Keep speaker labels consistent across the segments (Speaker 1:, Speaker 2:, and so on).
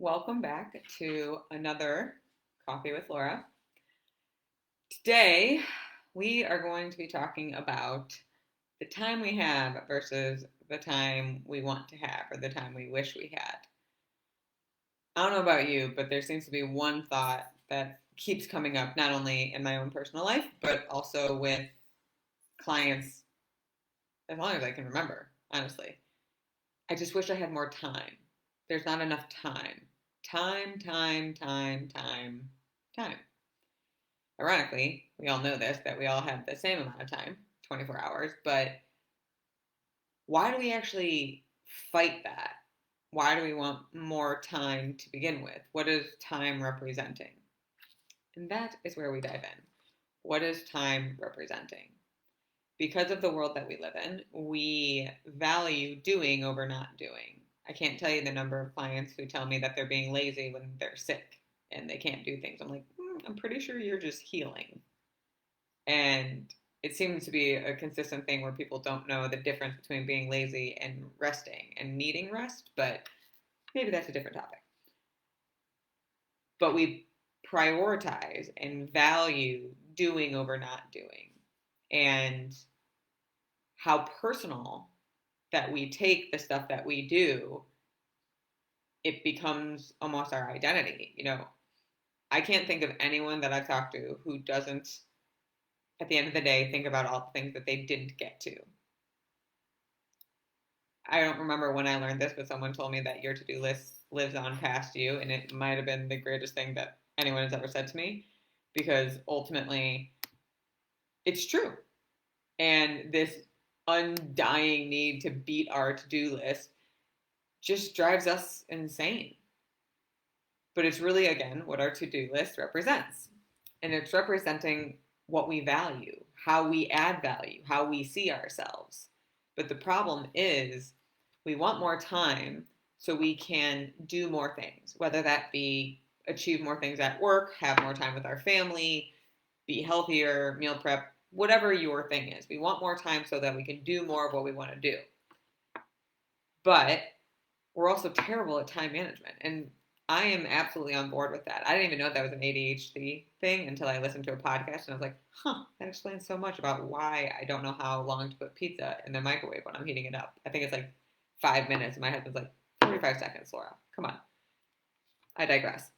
Speaker 1: Welcome back to another Coffee with Laura. Today, we are going to be talking about the time we have versus the time we want to have or the time we wish we had. I don't know about you, but there seems to be one thought that keeps coming up, not only in my own personal life, but also with clients as long as I can remember, honestly. I just wish I had more time. There's not enough time. Time. Ironically, we all know this, that we all have the same amount of time, 24 hours, but why do we actually fight that? Why do we want more time to begin with? What is time representing? And that is where we dive in. What is time representing? Because of the world that we live in, we value doing over not doing. I can't tell you the number of clients who tell me that they're being lazy when they're sick and they can't do things. I'm like, I'm pretty sure you're just healing. And it seems to be a consistent thing where people don't know the difference between being lazy and resting and needing rest, but maybe that's a different topic. But we prioritize and value doing over not doing. And how personal that we take the stuff that we do, it becomes almost our identity. I can't think of anyone that I've talked to who doesn't, at the end of the day, think about all the things that they didn't get to. I don't remember when I learned this, but someone told me that your to-do list lives on past you, and it might have been the greatest thing that anyone has ever said to me, because ultimately it's true. And this undying need to beat our to-do list just drives us insane. But it's really, again, what our to-do list represents. And it's representing what we value, how we add value, how we see ourselves. But the problem is we want more time so we can do more things, whether that be achieve more things at work, have more time with our family, be healthier, meal prep, whatever your thing is. We want more time so that we can do more of what we want to do. But we're also terrible at time management. And I am absolutely on board with that. I didn't even know that was an ADHD thing until I listened to a podcast and I was like, that explains so much about why I don't know how long to put pizza in the microwave when I'm heating it up. I think it's like 5 minutes. And my husband's like, 45 seconds, Laura. Come on. I digress.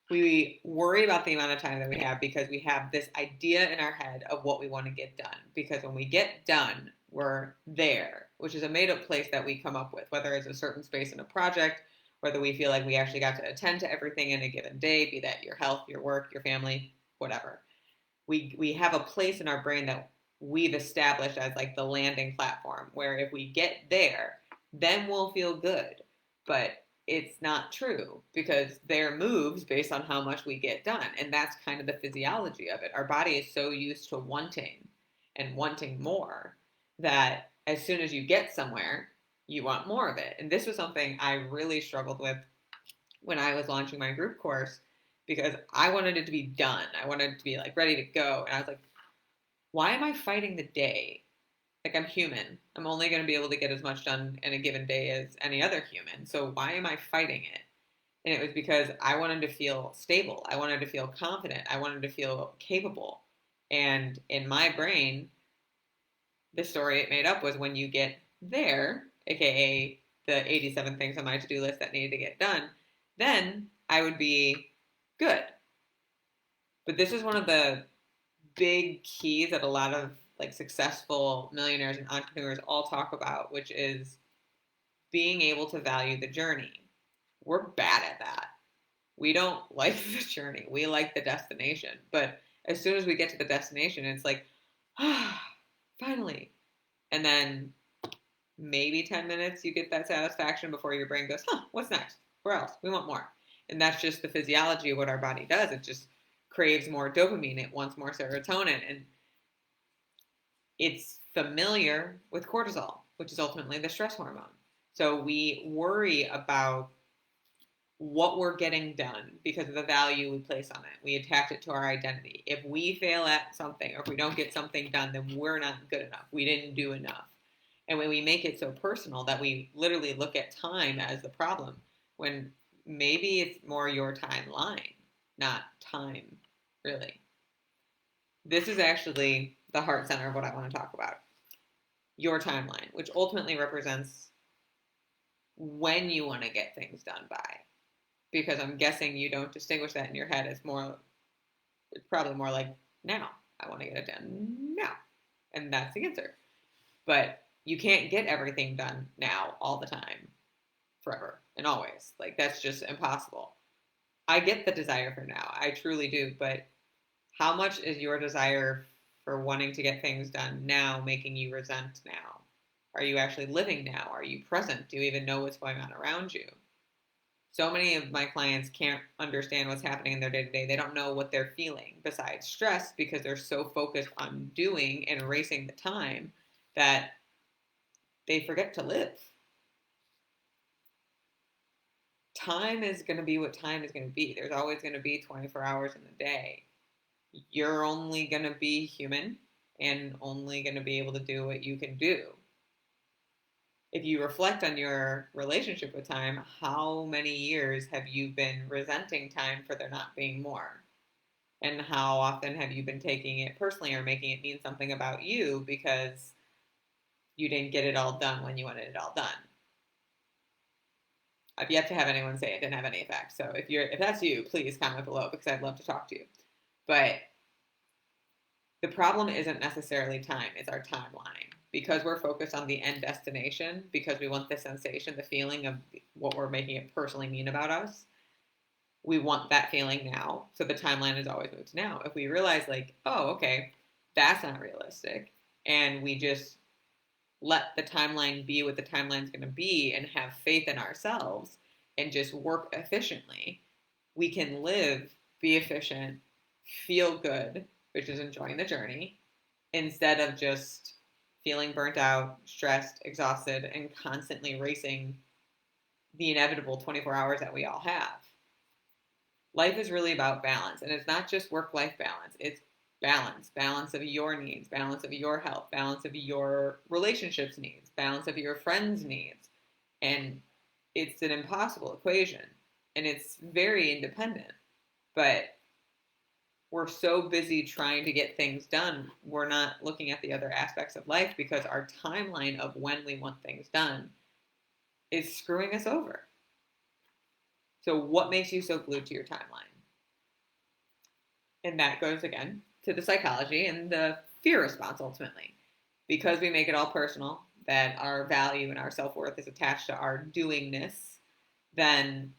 Speaker 1: We worry about the amount of time that we have because we have this idea in our head of what we want to get done. Because when we get done, we're there, which is a made-up place that we come up with, whether it's a certain space in a project, whether we feel like we actually got to attend to everything in a given day, be that your health, your work, your family, whatever. We have a place in our brain that we've established as like the landing platform, where if we get there, then we'll feel good. But it's not true, because there moves based on how much we get done. And that's kind of the physiology of it. Our body is so used to wanting and wanting more that as soon as you get somewhere, you want more of it. And this was something I really struggled with when I was launching my group course, because I wanted it to be done. I wanted it to be like ready to go. And I was like, why am I fighting the day? Like, I'm human. I'm only going to be able to get as much done in a given day as any other human. So why am I fighting it? And it was because I wanted to feel stable. I wanted to feel confident. I wanted to feel capable. And in my brain, the story it made up was when you get there, aka the 87 things on my to-do list that needed to get done, then I would be good. But this is one of the big keys that a lot of like successful millionaires and entrepreneurs all talk about, which is being able to value the journey. We're bad at that. We don't like the journey. We like the destination. But as soon as we get to the destination, it's like, finally. And then maybe 10 minutes, you get that satisfaction before your brain goes, what's next? Where else? We want more. And that's just the physiology of what our body does. It just craves more dopamine. It wants more serotonin. And it's familiar with cortisol, which is ultimately the stress hormone. So we worry about what we're getting done because of the value we place on it. We attach it to our identity. If we fail at something, or if we don't get something done, then we're not good enough. We didn't do enough. And when we make it so personal that we literally look at time as the problem, when maybe it's more your timeline, not time, really. This is actually the heart center of what I want to talk about. Your timeline, which ultimately represents when you want to get things done by. Because I'm guessing you don't distinguish that in your head. It's probably more like now. I want to get it done now. And that's the answer. But you can't get everything done now all the time, forever and always. Like, that's just impossible. I get the desire for now. I truly do. But how much is your desire for wanting to get things done now making you resent now? Are you actually living now? Are you present? Do you even know what's going on around you? So many of my clients can't understand what's happening in their day-to-day. They don't know what they're feeling besides stress because they're so focused on doing and racing the time that they forget to live. Time is going to be what time is going to be. There's always going to be 24 hours in the day. You're only going to be human and only going to be able to do what you can do. If you reflect on your relationship with time, how many years have you been resenting time for there not being more? And how often have you been taking it personally or making it mean something about you because you didn't get it all done when you wanted it all done? I've yet to have anyone say it didn't have any effect. So if that's you, please comment below because I'd love to talk to you. But the problem isn't necessarily time, it's our timeline. Because we're focused on the end destination, because we want the sensation, the feeling of what we're making it personally mean about us, we want that feeling now. So the timeline is always moved to now. If we realize like, oh, okay, that's not realistic, and we just let the timeline be what the timeline's going to be and have faith in ourselves and just work efficiently, we can live, be efficient, feel good, which is enjoying the journey, instead of just feeling burnt out, stressed, exhausted, and constantly racing the inevitable 24 hours that we all have. Life is really about balance, and it's not just work-life balance. It's balance of your needs, balance of your health, balance of your relationships needs, balance of your friends' needs. And it's an impossible equation, and it's very independent. But we're so busy trying to get things done, we're not looking at the other aspects of life because our timeline of when we want things done is screwing us over. So what makes you so glued to your timeline? And that goes again to the psychology and the fear response ultimately. Because we make it all personal, that our value and our self-worth is attached to our doingness, then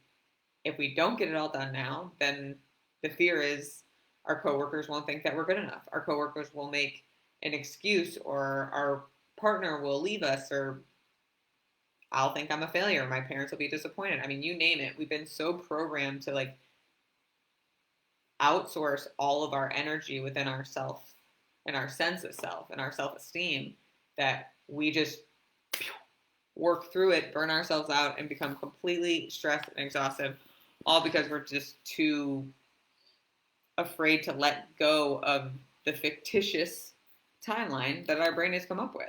Speaker 1: if we don't get it all done now, then the fear is our coworkers won't think that we're good enough. Our coworkers will make an excuse, or our partner will leave us, or I'll think I'm a failure. My parents will be disappointed. I mean, you name it. We've been so programmed to like outsource all of our energy within ourself and our sense of self and our self-esteem that we just work through it, burn ourselves out, and become completely stressed and exhausted, all because we're just too afraid to let go of the fictitious timeline that our brain has come up with.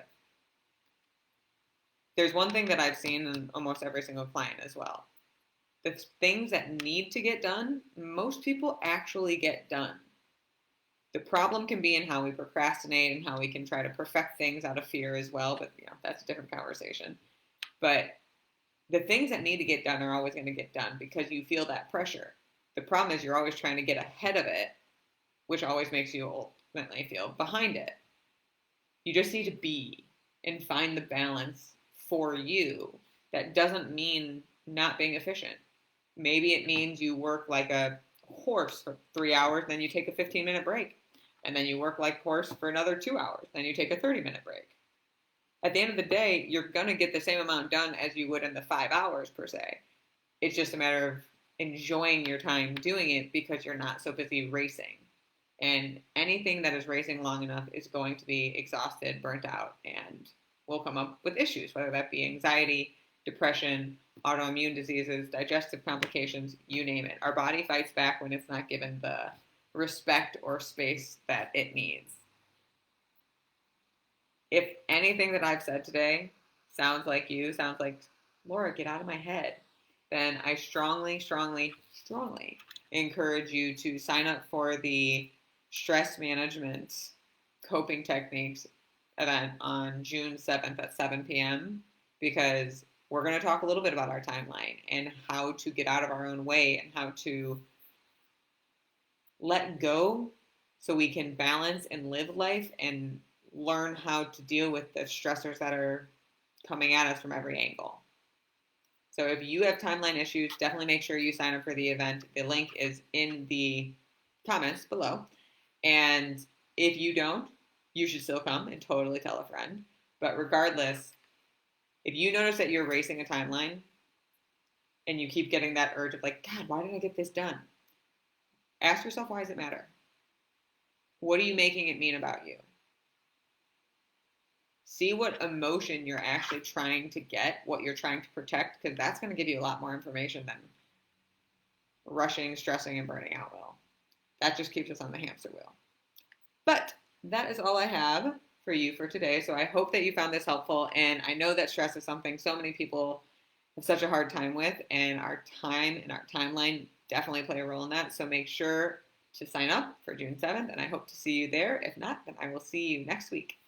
Speaker 1: There's one thing that I've seen in almost every single client as well. The things that need to get done, most people actually get done. The problem can be in how we procrastinate and how we can try to perfect things out of fear as well, but that's a different conversation. But the things that need to get done are always going to get done because you feel that pressure. The problem is you're always trying to get ahead of it, which always makes you ultimately feel behind it. You just need to be and find the balance for you. That doesn't mean not being efficient. Maybe it means you work like a horse for 3 hours, then you take a 15-minute break. And then you work like a horse for another 2 hours, then you take a 30-minute break. At the end of the day, you're going to get the same amount done as you would in the 5 hours per se. It's just a matter of enjoying your time doing it because you're not so busy racing. And anything that is racing long enough is going to be exhausted, burnt out, and will come up with issues, whether that be anxiety, depression, autoimmune diseases, digestive complications, you name it. Our body fights back when it's not given the respect or space that it needs. If anything that I've said today sounds like you, sounds like, Laura, get out of my head, then I strongly, strongly, strongly encourage you to sign up for the stress management coping techniques event on June 7th at 7 p.m. because we're going to talk a little bit about our timeline and how to get out of our own way and how to let go so we can balance and live life and learn how to deal with the stressors that are coming at us from every angle. So if you have timeline issues, definitely make sure you sign up for the event. The link is in the comments below. And if you don't, you should still come and totally tell a friend. But regardless, if you notice that you're racing a timeline and you keep getting that urge of like, God, why did I get this done? Ask yourself, why does it matter? What are you making it mean about you? See what emotion you're actually trying to get, what you're trying to protect, because that's going to give you a lot more information than rushing, stressing, and burning out will. That just keeps us on the hamster wheel. But that is all I have for you for today. So I hope that you found this helpful. And I know that stress is something so many people have such a hard time with, and our time and our timeline definitely play a role in that. So make sure to sign up for June 7th, and I hope to see you there. If not, then I will see you next week.